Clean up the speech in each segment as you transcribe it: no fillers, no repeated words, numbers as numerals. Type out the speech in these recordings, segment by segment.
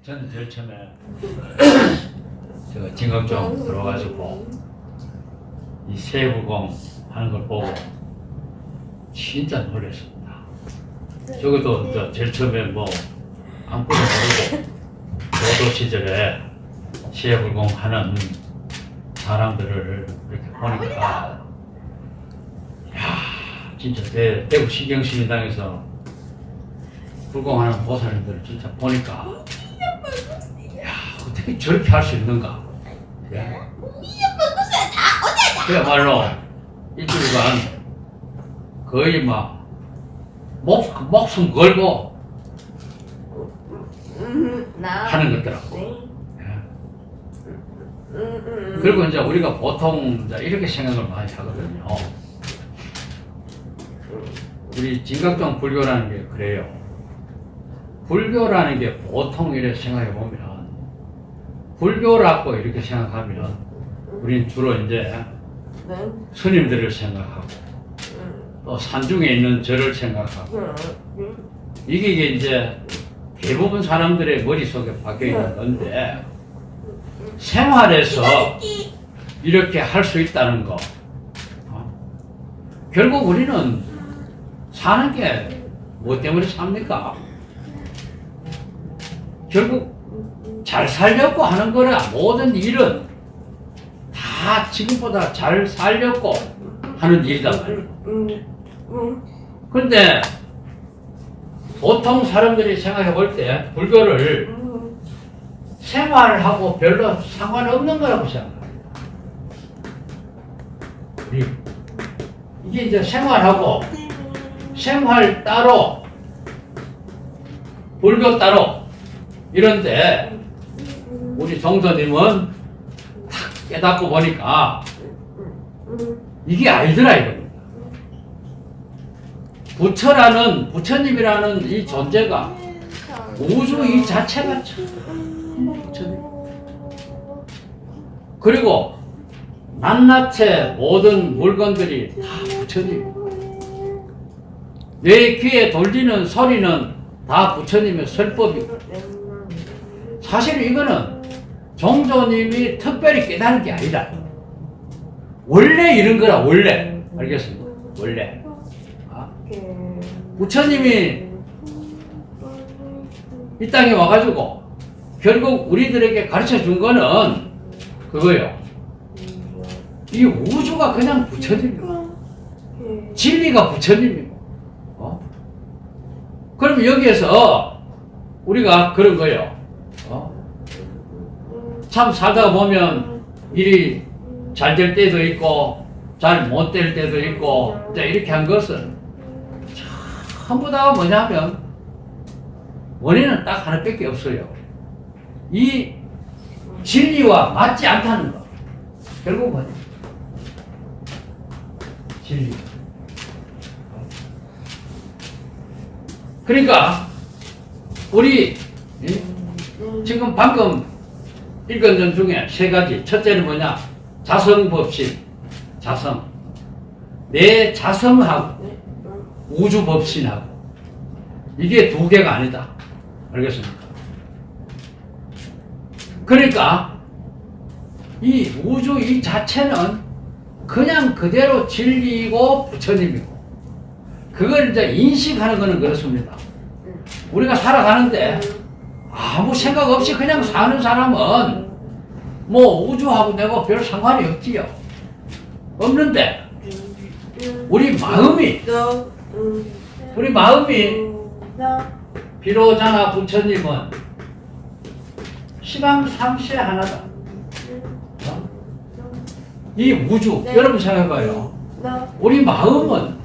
저는 제일 처음에 제가 진각종 들어가지고 이 세부공 하는 걸 보고 진짜 놀랐습니다. 저것도 제일 처음에 뭐 아무것도 모르고 교도 시절에 세부공 하는 사람들을 이렇게 보니까 야 진짜 대구 시경시민당에서 불공하는 보살님들을 진짜 보니까 야 어떻게 저렇게 할 수 있는가. 그야말로 일주일간 거의 막 목숨 걸고 하는 것더라고. 그리고 이제 우리가 보통 이제 이렇게 생각을 많이 하거든요. 우리 진각종 불교라는 게 그래요. 불교라는 게 보통 이렇게 생각해 보면 불교라고 이렇게 생각하면 우리는 주로 이제 스님들을 생각하고 또 산중에 있는 절을 생각하고 이게 이제 대부분 사람들의 머릿속에 박혀 있는 건데 생활에서 이렇게 할 수 있다는 거 결국 우리는 사는 게 뭐 때문에 삽니까? 결국 잘 살려고 하는 거라 모든 일은 다 지금보다 잘 살려고 하는 일이단 말이에요. 그런데 보통 사람들이 생각해 볼 때 불교를 생활하고 별로 상관없는 거라고 생각합니다. 이게 이제 생활하고 생활 따로 불교 따로 이런데 우리 정선님은 탁 깨닫고 보니까 이게 아니더라 이겁니다. 부처님이라는 이 존재가 우주 이 자체가 참 부처님. 그리고 낱낱의 모든 물건들이 다 부처님. 내 귀에 돌리는 소리는 다 부처님의 설법이고 사실 이거는 종조님이 특별히 깨달은 게 아니라 원래 이런 거라 원래 알겠습니까? 원래 부처님이 이 땅에 와가지고 결국 우리들에게 가르쳐 준 거는 그거예요. 이 우주가 그냥 부처님이고 진리가 부처님이고 그럼 여기에서 우리가 그런 거예요. 참 살다가 보면 일이 잘 될 때도 있고 잘 못 될 때도 있고 이렇게 한 것은 전부 다 뭐냐면 원인은 딱 하나밖에 없어요. 이 진리와 맞지 않다는 거. 결국 뭐냐? 진리. 그러니까 우리 지금 방금 읽은 점 중에 세 가지. 첫째는 뭐냐? 자성법신. 자성. 내 자성하고 우주법신하고 이게 두 개가 아니다. 알겠습니까? 그러니까 이 우주 이 자체는 그냥 그대로 진리이고 부처님이고 그걸 이제 인식하는 거는 그렇습니다. 우리가 살아가는데 아무 생각 없이 그냥 사는 사람은 뭐 우주하고 내가 별 상관이 없지요. 없는데 우리 마음이 비로자나 부처님은 시방상세 하나다. 이 우주 여러분 생각해봐요. 우리 마음은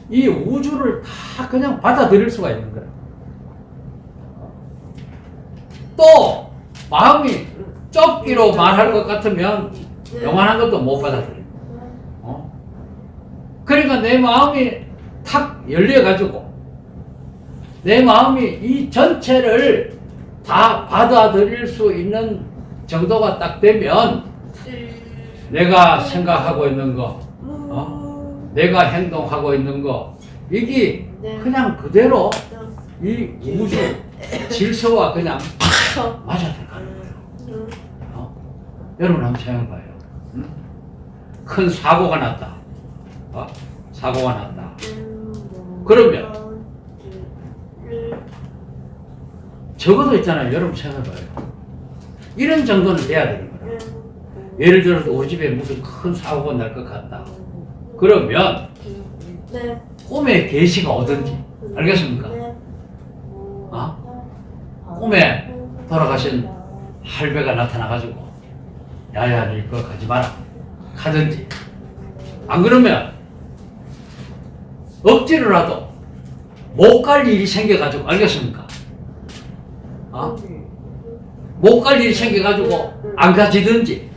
이 우주를 다 그냥 받아들일 수가 있는 거야. 또 마음이 좁기로 말할 것 같으면 영원한 것도 못 받아들여. 그러니까 내 마음이 탁 열려가지고 내 마음이 이 전체를 다 받아들일 수 있는 정도가 딱 되면 내가 생각하고 있는 거, 내가 행동하고 있는 거, 이게 그냥 그대로 이 우주 질서와 그냥 맞아야 된다는 거예요. 여러분 한번 생각해봐요. 응? 큰 사고가 났다. 사고가 났다. 그러면 적어도 있잖아요. 여러분 생각해봐요. 이런 정도는 돼야 되는 거예요. 예를 들어서 우리 집에 무슨 큰 사고가 날 것 같다. 그러면 꿈에 계시가 오든지, 알겠습니까? 꿈에 돌아가신 할배가 나타나가지고 야야 너 이거 가지 마라 하든지, 안 그러면 억지로라도 못 갈 일이 생겨가지고, 알겠습니까? 못 갈 일이 생겨가지고 안 가지든지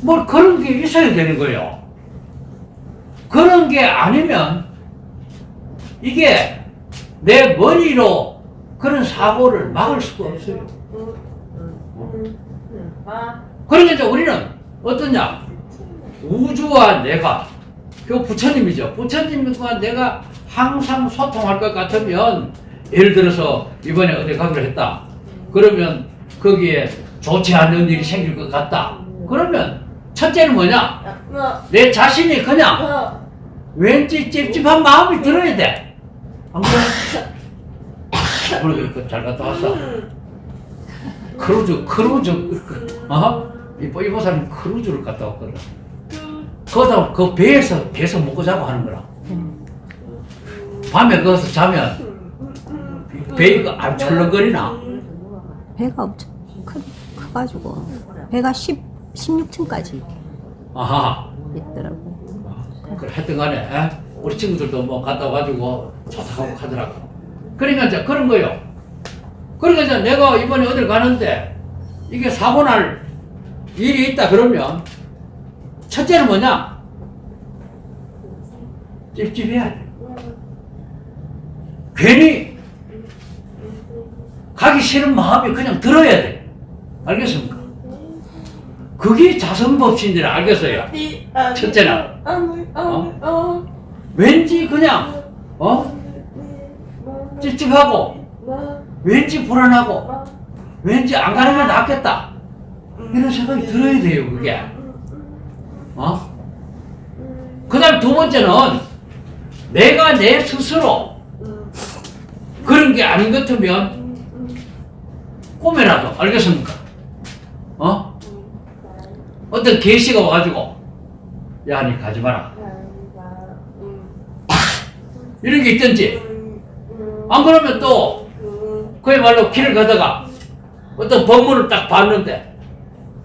뭐 그런 게 있어야 되는 거예요. 그런 게 아니면 이게 내 머리로 그런 사고를 막을 수가 없어요. 그러니까 이제 우리는 어떠냐? 우주와 내가, 그 부처님이죠. 부처님과 내가 항상 소통할 것 같으면, 예를 들어서 이번에 어디 가기로 했다. 그러면 거기에 좋지 않은 일이 생길 것 같다. 그러면 첫째는 뭐냐? 내 자신이 그냥 왠지 찝찝한 마음이 들어야 돼. 안 그래? 그러니까 잘 갔다 왔어. 크루즈, 이 보사님 크루즈를 갔다 왔거든. 거기다 그 배에서 계속 먹고 자고 하는 거라. 밤에 거기서 자면 배가 안 출렁거리나? 배가 엄청 커가지고 배가 16층까지 아하. 있더라고. 그래, 하여튼 간에, 우리 친구들도 뭐 갔다 와가지고 좋다고 하더라고. 그러니까 이제 그런 거요. 그러니까 이제 내가 이번에 어딜 가는데 이게 사고 날 일이 있다 그러면 첫째는 뭐냐? 찝찝해야 돼. 괜히 가기 싫은 마음이 그냥 들어야 돼. 알겠습니까? 그게 자성법신이라, 알겠어요? 첫째는 왠지 그냥 찝찝하고 왠지 불안하고 왠지 안 가는 게 낫겠다 이런 생각이 들어야 돼요. 그게 그 다음 두 번째는 내가 내 스스로 그런 게 아닌 것 같으면 꿈에라도, 알겠습니까? 어떤 계시가 와가지고 야 니 가지 마라 이런 게 있든지, 안 그러면 또 그야말로 길을 가다가 어떤 법문을 딱 봤는데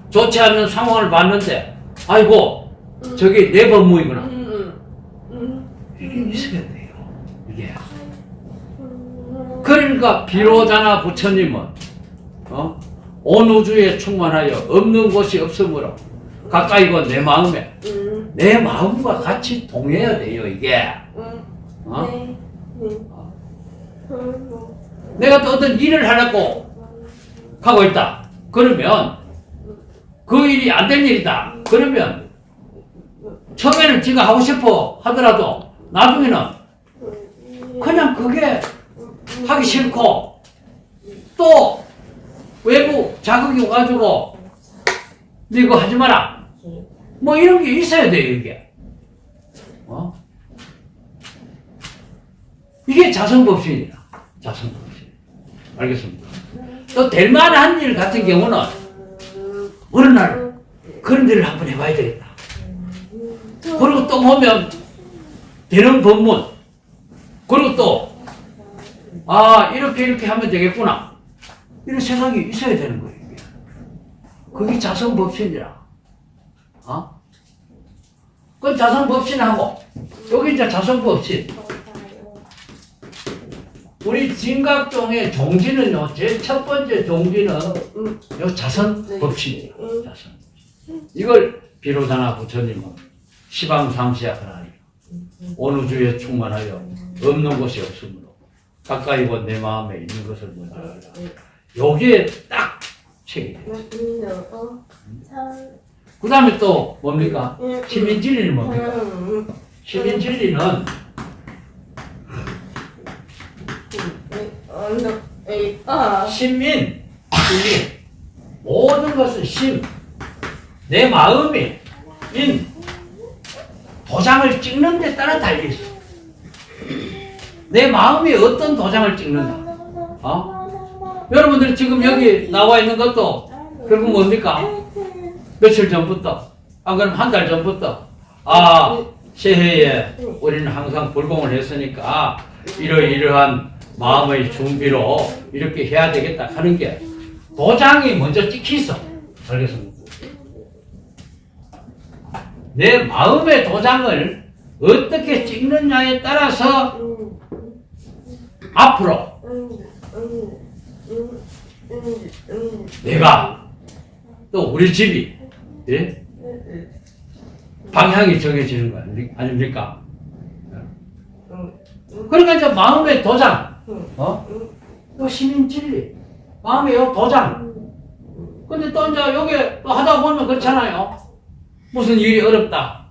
좋지 않은 상황을 봤는데 아이고 저게 내 법문이구나. 이게 있어야 돼요. 이게. 그러니까 비로자나 부처님은 온 우주에 충만하여 없는 곳이 없으므로 가까이고 내 마음에 내 마음과 같이 동해야 돼요. 이게. 내가 또 어떤 일을 하려고 하고 있다. 그러면 그 일이 안 될 일이다. 그러면 처음에는 지가 하고 싶어 하더라도 나중에는 그냥 그게 하기 싫고 또 외부 자극이 와가지고 너 이거 하지 마라 뭐 이런 게 있어야 돼요. 이게 이게 자성법신이다. 자성법신. 알겠습니까? 또 될 만한 일 같은 경우는 어느 날 그런 일을 한번 해봐야 되겠다. 그리고 또 보면 되는 법문, 그리고 또 이렇게 하면 되겠구나 이런 생각이 있어야 되는 거예요. 이게. 그게 자성법신이라. 그건 자성법신하고 여기 이제 자성법신. 우리 진각종의 종지는요, 제일 첫 번째 종지는 요 자성법신이에요. 자성. 이걸 비로자나 부처님은 시방상시하라니 온 우주에 충만하여 없는 곳이 없으므로 가까이 본 내 마음에 있는 것을 먼저 알라. 여기에 딱 책이 돼요. 그 다음에 또 뭡니까? 시민진리는 뭡니까? 시민진리는 신민, 신민. 모든 것은 신. 내 마음이 인. 도장을 찍는 데 따라 달려있어. 내 마음이 어떤 도장을 찍는다. 여러분들 지금 여기 나와 있는 것도 결국 뭡니까? 며칠 전부터, 그럼 한 달 전부터, 새해에 우리는 항상 불공을 했으니까 이러이러한 마음의 준비로 이렇게 해야 되겠다 하는 게 도장이 먼저 찍히있어. 알겠습니까? 내 마음의 도장을 어떻게 찍느냐에 따라서 앞으로 내가 또 우리 집이 예? 방향이 정해지는 거 아닙니까? 그러니까 이제 마음의 도장, 또 시민 진리, 마음의 도장. 근데 또 이제 여기 또 하다 보면 그렇잖아요. 무슨 일이 어렵다.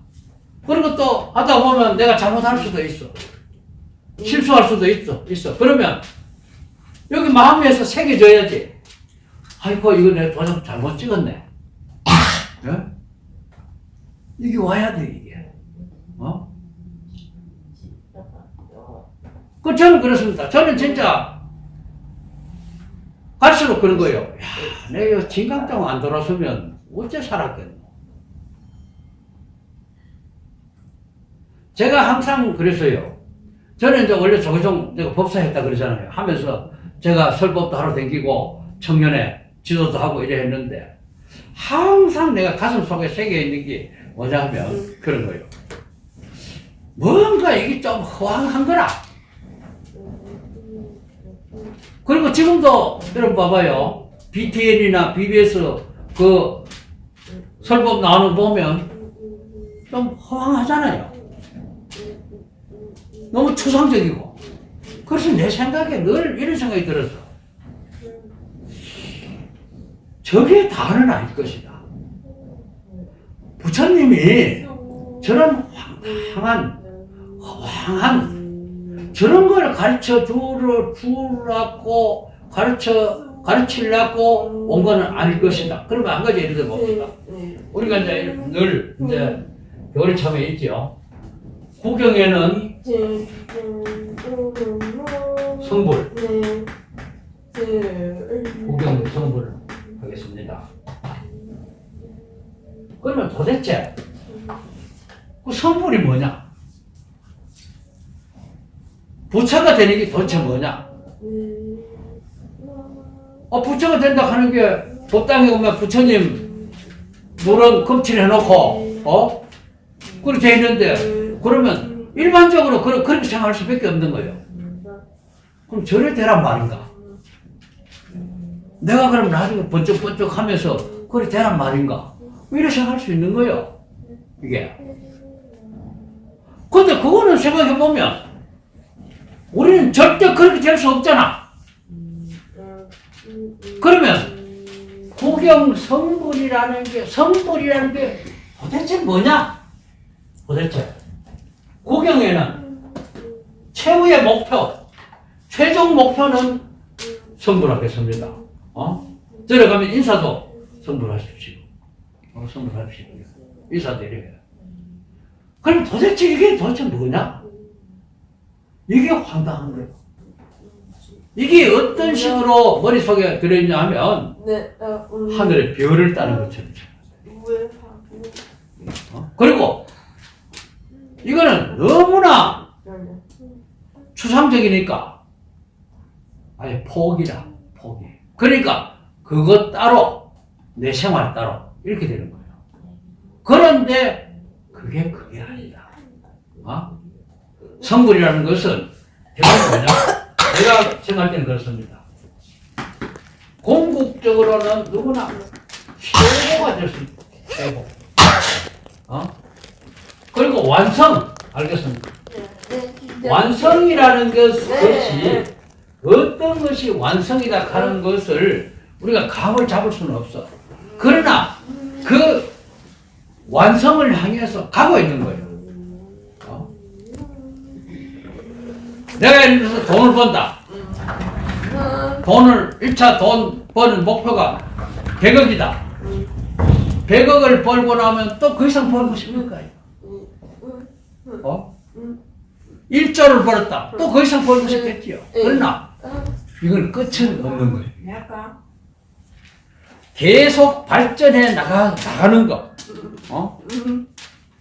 그리고 또 하다 보면 내가 잘못할 수도 있어. 실수할 수도 있어. 그러면 여기 마음에서 새겨져야지. 아이고, 이거 내 도장 잘못 찍었네. 예? 이게 와야 돼, 이게. 저는 그렇습니다. 저는 진짜 갈수록 그런 거예요. 야, 내가 진강장 안 돌아서면 어째 살았겠노. 제가 항상 그랬어요. 저는 이제 원래 조계종 내가 법사 했다 그러잖아요. 하면서 제가 설법도 하러 다니고 청년회 지도도 하고 이래 했는데 항상 내가 가슴 속에 새겨 있는 게 뭐냐 하면 그런 거예요. 뭔가 이게 좀 허황한 거라. 그리고 지금도 여러분 봐봐요. BTN이나 BBS 그 설법 나오는 거 보면 좀 허황하잖아요. 너무 추상적이고. 그래서 내 생각에 늘 이런 생각이 들었어. 저게 다는 아닐 것이다. 부처님이 저런 황당한 저런 걸 가르쳐 주라고 가르치려고 온 거는 아닐 것이다. 그러면 한 가지 예를 들어 봅시다. 우리가 이제 늘 이제 겨울참에 있죠. 구경에는 성불, 구경 성불 하겠습니다. 그러면 도대체 그 성불이 뭐냐? 부처가 되는 게 도대체 뭐냐? 부처가 된다 하는 게 법당에 오면 부처님 노란 금칠 해놓고 그렇게 돼 있는데 그러면 일반적으로 그렇게 생각할 수밖에 없는 거예요. 그럼 저래 되란 말인가? 내가 그럼 나중에 번쩍번쩍 하면서 그래 되란 말인가? 이렇게 생각할 수 있는 거예요. 이게. 근데 그거는 생각해보면 우리는 절대 그렇게 될 수 없잖아. 그러면 구경 성불이라는 게 도대체 뭐냐? 도대체 구경에는 최후의 목표, 최종 목표는 성불하겠습니다. 들어가면 인사도 성불하십시오. 성불하십시오. 인사도 이래요. 그럼 도대체 이게 도대체 뭐냐? 이게 황당한 거예요. 이게 어떤 식으로 머릿속에 들어있냐 하면 하늘의 별을 따는 것처럼. 그리고 이거는 너무나 추상적이니까 아예 포기라. 포기. 그러니까 그것 따로 내 생활 따로 이렇게 되는 거예요. 그런데 그게 아니다. 성불이라는 것은 대부분 뭐냐? 제가 생각할 때는 그렇습니다. 궁극적으로는 누구나 최고가 될 수 있다. 최고. 그리고 완성. 알겠습니까? 완성이라는 것이 어떤 것이 완성이다 하는 것을 우리가 감을 잡을 수는 없어. 그러나 그 완성을 향해서 가고 있는 거예요. 내가 예를 들어서 돈을 번다. 돈을 1차 돈 버는 목표가 100억이다. 100억을 벌고 나면 또 그 이상 벌고 싶을 거예요. 1조를 벌었다. 또 그 이상 벌고 싶겠지요. 그러나 이건 끝은 없는 거예요. 계속 발전해 나가는 거.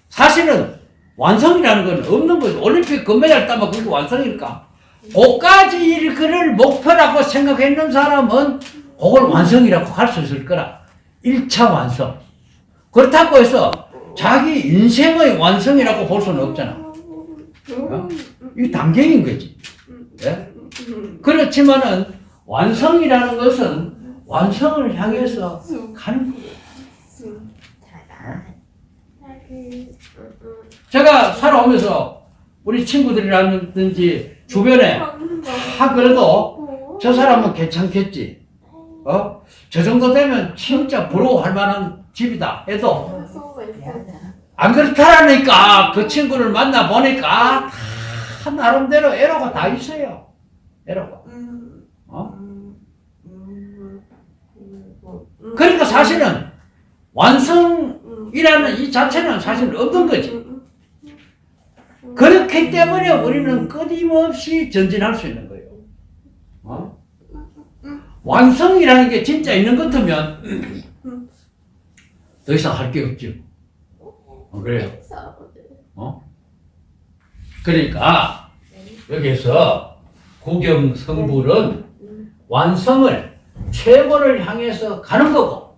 사실은 완성이라는 건 없는 거죠. 올림픽 금메달 따면 그게 완성일까? 그까지 그를 목표라고 생각했는 사람은 그걸 완성이라고 할 수 있을 거라. 1차 완성. 그렇다고 해서 자기 인생의 완성이라고 볼 수는 없잖아. 이게 단계인 거지. 네? 그렇지만은 완성이라는 것은 완성을 향해서 가는 거예요. 제가 살아오면서 우리 친구들이라든지 주변에 그래도 저 사람은 괜찮겠지. 저 정도 되면 진짜 부러워할 만한 집이다 해도 안 그렇다라니까. 그 친구를 만나 보니까 다 나름대로 애로가 다 있어요. 애로가. 그러니까 사실은 완성이라는 이 자체는 사실 없는 거지. 그렇기 때문에 우리는 끊임없이 전진할 수 있는 거예요. 완성이라는 게 진짜 있는 것 같으면 더 이상 할 게 없죠. 그래요. 그러니까 여기서 구경성불은 완성을 최고를 향해서 가는 거고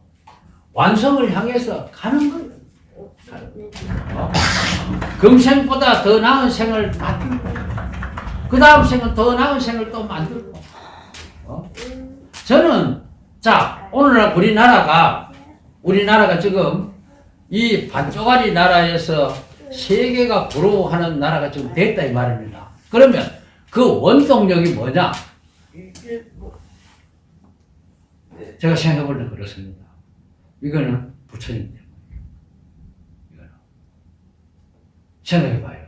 완성을 향해서 가는 거예요. 금생보다 더 나은 생을 만들고 그 다음 생은 더 나은 생을 또 만들고 저는 자 오늘날 우리나라가 지금 이 반쪽짜리 나라에서 세계가 부러워하는 나라가 지금 됐다 이 말입니다. 그러면 그 원동력이 뭐냐? 제가 생각해볼 때 그렇습니다. 이거는 부처님 때문에. 이거는. 생각해봐요.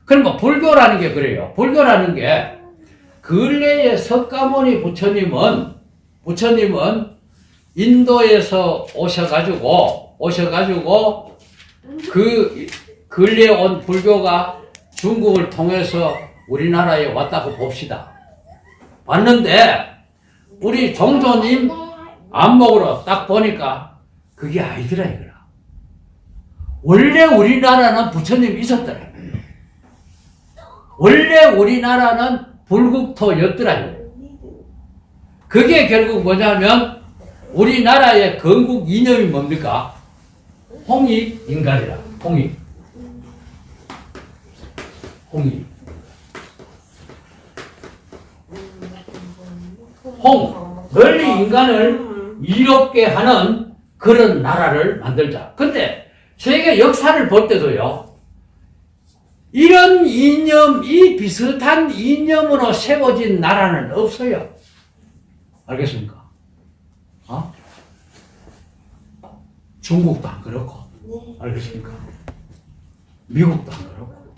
그러면 불교라는 게 그래요. 불교라는 게 근래에 석가모니 부처님은 인도에서 오셔가지고 그 근래에 온 불교가 중국을 통해서 우리나라에 왔다고 봅시다. 왔는데 우리 종조님 안목으로 딱 보니까 그게 아니더라 이거라. 원래 우리나라는 부처님이 있었더라. 원래 우리나라는 불국토였더라 이거야. 그게 결국 뭐냐면 우리나라의 건국 이념이 뭡니까? 홍익인간이라. 홍익. 널리 인간을 이롭게 하는 그런 나라를 만들자. 근데 세계 역사를 볼 때도요, 이런 이념, 이 비슷한 이념으로 세워진 나라는 없어요. 알겠습니까? 중국도 안 그렇고, 알겠습니까? 미국도 안 그렇고,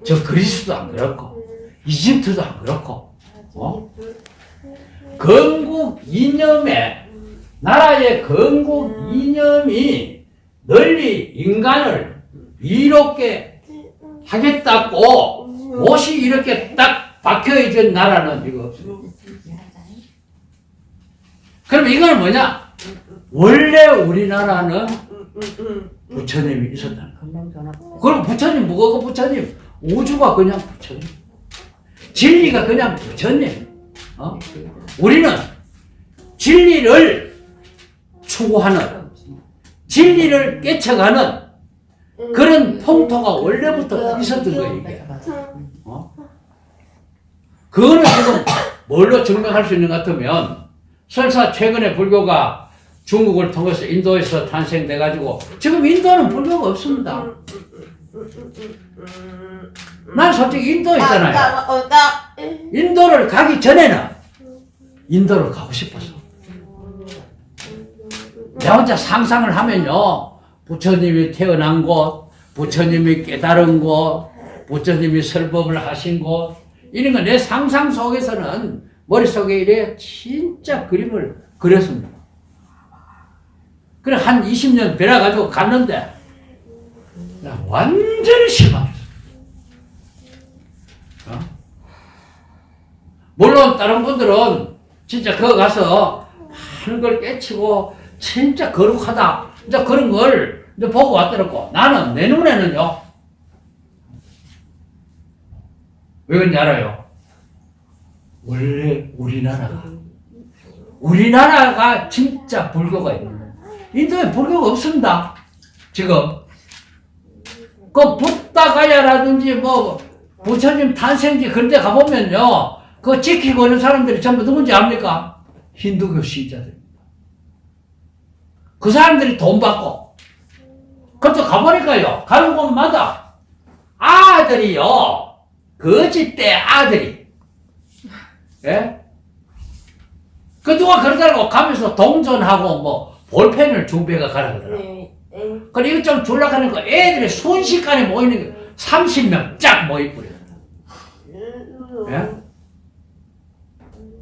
저 그리스도 안 그렇고, 이집트도 안 그렇고, 건국 이념에, 나라의 건국 이념이 널리 인간을 이롭게 하겠다고 못이 이렇게 딱 박혀있는 나라는 이거 없어요. 그럼 이거는 뭐냐? 원래 우리나라는 부처님이 있었다는 거예요. 그럼 부처님 뭐고 부처님? 우주가 그냥 부처님. 진리가 그냥 부처님. 우리는 진리를 추구하는, 진리를 깨쳐가는 그런 통토가 원래부터 있었던 거예요, 이게. 그거는 지금 뭘로 증명할 수 있는 것 같으면, 설사 최근에 불교가 중국을 통해서 인도에서 탄생돼가지고, 지금 인도는 불교가 없습니다. 난 솔직히 인도에 있잖아요. 인도를 가기 전에는 인도를 가고 싶었어. 내 혼자 상상을 하면요, 부처님이 태어난 곳, 부처님이 깨달은 곳, 부처님이 설법을 하신 곳, 이런 거 내 상상 속에서는 머릿속에 이래 진짜 그림을 그렸습니다. 그래 한 20년 배라 가지고 갔는데 야, 완전히 실망했어. 물론 다른 분들은 진짜 거기 가서 많은 걸 깨치고 진짜 거룩하다 이제 그런 걸 이제 보고 왔더라고. 나는 내 눈에는요 왜 그런지 알아요? 원래 우리나라가 진짜 불교가 있는 거예요. 인도에 불교가 없습니다. 지금 그 붓다가야라든지 뭐 부처님 탄생지 그런 데 가보면요 그거 지키고 있는 사람들이 전부 누군지 압니까? 힌두교 신자들입니다. 그 사람들이 돈 받고 그것도 가보니까요 가는 곳마다 아들이요 거짓대 아들이 예? 그 누가 그러더라고 가면서 동전하고 뭐 볼펜을 준비해가 가라 그러더라고. 그래 이거 좀 줄라 하는 거 애들이 순식간에 모이는 거 30명 쫙 모이버려. 예?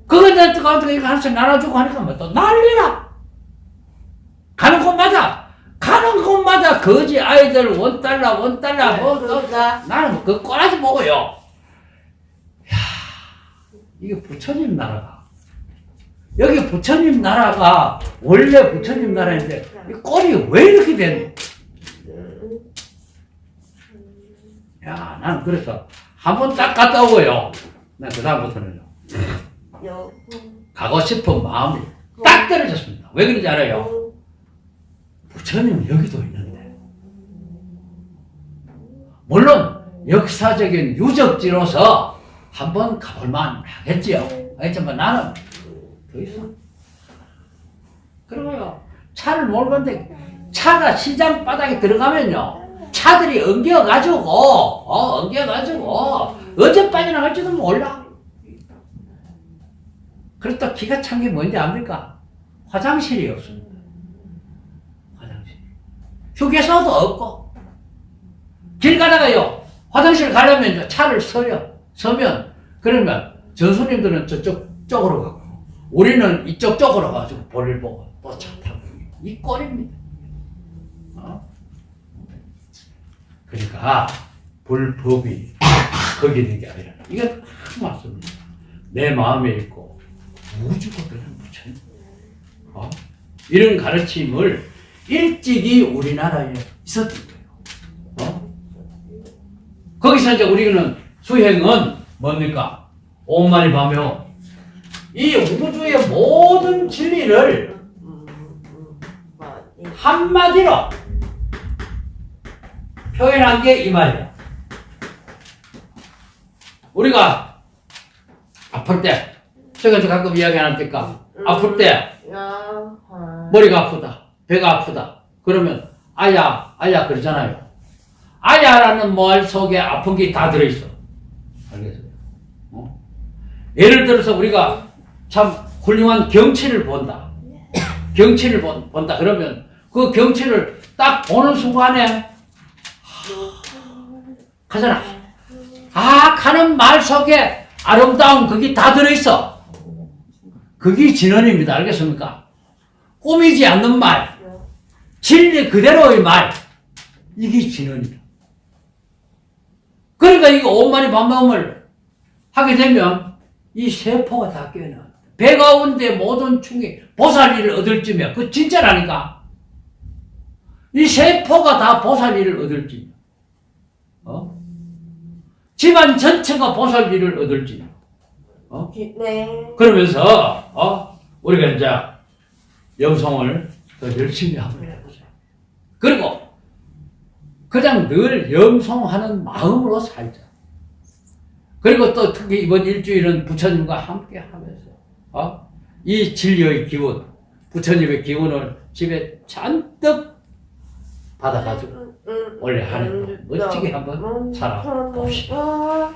그거 내가 가지고 이거 하나씩 나눠주고 하니까 뭐 또 난리나. 가는 곳마다 거지 아이들 $1 뭐 또 나는 그 꼬라지 보고요. 이게 부처님 나라가 여기 부처님 나라가 원래 부처님 나라인데 이 꼴이 왜 이렇게 됐노? 야, 나는 그래서 한번 딱 갔다 오고요. 난 그 다음부터는요. 가고 싶은 마음이 딱 떨어졌습니다. 왜 그런지 알아요? 부처님 여기도 있는데. 물론 역사적인 유적지로서 한번 가볼만 하겠지요. 알겠지만 나는 더 이상. 그리고요, 차를 몰고 가는데 차가 시장 바닥에 들어가면요, 차들이 엉겨가지고, 언제 빠져나갈지도 몰라. 그리고 또 기가 찬 게 뭔지 압니까? 화장실이 없습니다. 화장실. 휴게소도 없고. 길 가다가요, 화장실 가려면 차를 서면, 그러면 전수님들은 쪽으로 가고, 우리는 이쪽 쪽으로 가지고 볼일 보고 또 차 타고. 이 꼴입니다. 그러니까, 불법이 거기 있는 게 아니라, 이게 딱 맞습니다. 내 마음에 있고, 우주가 그런 부처님. 이런 가르침을 일찍이 우리나라에 있었던 거예요. 거기서 이제 우리는 수행은 뭡니까? 오만이 밤요. 이 우주의 모든 진리를 한마디로 표현한 게 이 말이야. 우리가 아플 때, 제가 가끔 이야기 안 합니까? 아플 때, 머리가 아프다, 배가 아프다. 그러면, 아야 그러잖아요. 아야라는 말 속에 아픈 게 다 들어있어. 알겠어요? 예를 들어서 우리가 참 훌륭한 경치를 본다. 경치를 본다. 그러면 그 경치를 딱 보는 순간에, 가잖아. 가는 말 속에 아름다운 그게 다 들어있어. 그게 진언입니다. 알겠습니까? 꾸미지 않는 말, 진리 그대로의 말, 이게 진언이다. 그러니까 이거 오만이 밤마음을 하게 되면 이 세포가 다 깨어나. 배 가운데 모든 충이 보살이를 얻을 쯤이야. 그거 진짜라니까. 이 세포가 다 보살이를 얻을 쯤이야. 집안 전체가 보살이를 얻을 쯤이야. 네. 그러면서 우리가 이제 영성을 더 열심히 한번 해보자. 그리고 그냥 늘 영성하는 마음으로 살자. 그리고 또 특히 이번 일주일은 부처님과 함께 하면서 이 진리의 기운, 부처님의 기운을 집에 잔뜩 받아가지고 원래 하는 거 멋지게 한번 살아봅시다.